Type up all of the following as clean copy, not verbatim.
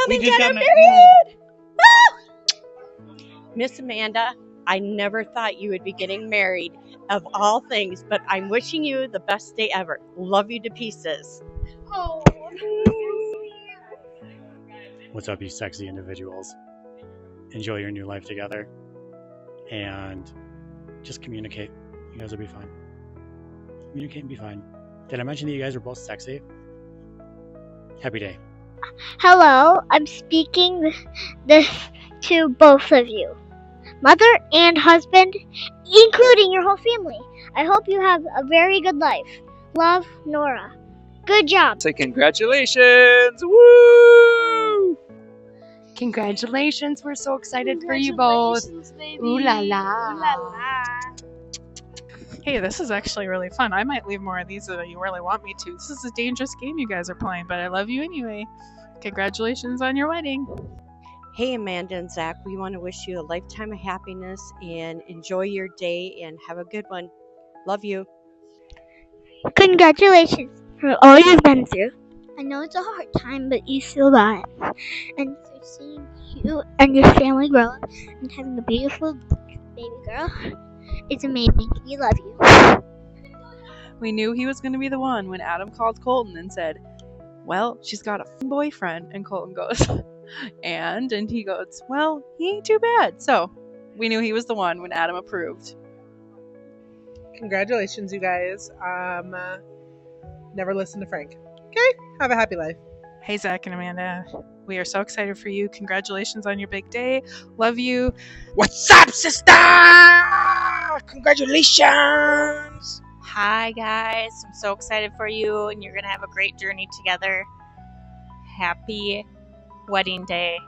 Mom and Dad are married! Miss Amanda, I never thought you would be getting married of all things, but I'm wishing you the best day ever. Love you to pieces. Oh. What's up, you sexy individuals? Enjoy your new life together. And just communicate. You guys will be fine. Communicate and be fine. Did I mention that you guys are both sexy? Happy day. Hello, I'm speaking this to both of you, mother and husband, including your whole family. I hope you have a very good life. Love, Nora. Good job. Say congratulations! Woo! Congratulations, we're so excited for you both. Baby. Ooh la la. Ooh la la. Hey, this is actually really fun. I might leave more of these if you really want me to. This is a dangerous game you guys are playing, but I love you anyway. Congratulations on your wedding. Hey, Amanda and Zach, we want to wish you a lifetime of happiness and enjoy your day and have a good one. Love you. Congratulations for all you've been through. I know it's a hard time, but you still got it. And so seeing you and your family grow up and having a beautiful baby girl is amazing. We love you. We knew he was going to be the one when Adam called Colton and said, well, she's got a boyfriend. And Colton goes, and he goes, well, he ain't too bad. So we knew he was the one when Adam approved. Congratulations, you guys. Never listen to Frank. Okay? Have a happy life. Hey, Zach and Amanda. We are so excited for you. Congratulations on your big day. Love you. What's up, sister? Congratulations! Hi, guys. I'm so excited for you, and you're going to have a great journey together. Happy wedding day.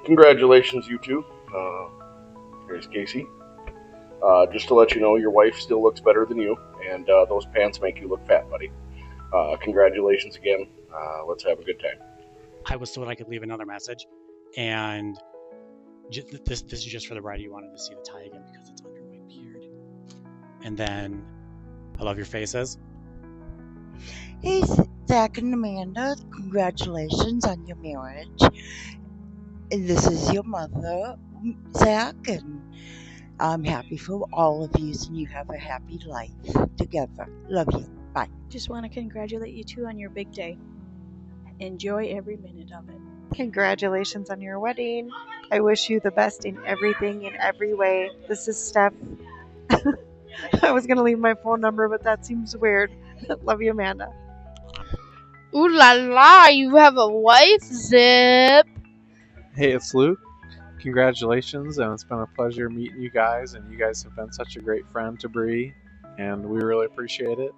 Congratulations, you two. Here's Casey. Just to let you know, your wife still looks better than you, and those pants make you look fat, buddy. Congratulations again. Let's have a good time. I was told I could leave another message, and this is just for the bride. You wanted to see the tie again because it's under my beard. And then, I love your faces. Hey, Zach and Amanda, congratulations on your marriage. And this is your mother, Zach, and I'm happy for all of you, and you have a happy life together. Love you. Bye. Just want to congratulate you two on your big day. Enjoy every minute of it. Congratulations on your wedding. I wish you the best in everything, in every way. This is Steph. I was going to leave my phone number, but that seems weird. Love you, Amanda. Ooh la la, you have a wife, Zip. Hey, it's Luke. Congratulations, and it's been a pleasure meeting you guys, and you guys have been such a great friend to Bree, and we really appreciate it.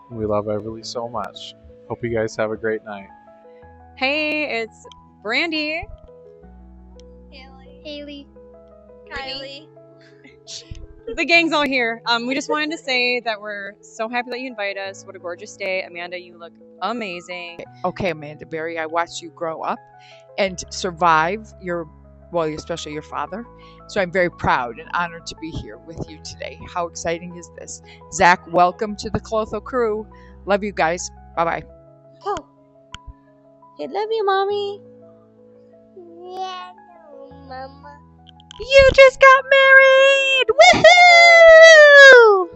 And we love Everly so much. Hope you guys have a great night. Hey, it's Brandy. Haley. Kylie. The gang's all here. We just wanted to say that we're so happy that you invited us. What a gorgeous day. Amanda, you look amazing. Okay, Amanda Berry, I watched you grow up and survive especially your father. So I'm very proud and honored to be here with you today. How exciting is this? Zach, welcome to the Clotho crew. Love you guys. Bye-bye. Oh. Hey, love you, Mommy. Yeah, no, Mama. You just got married! Woohoo!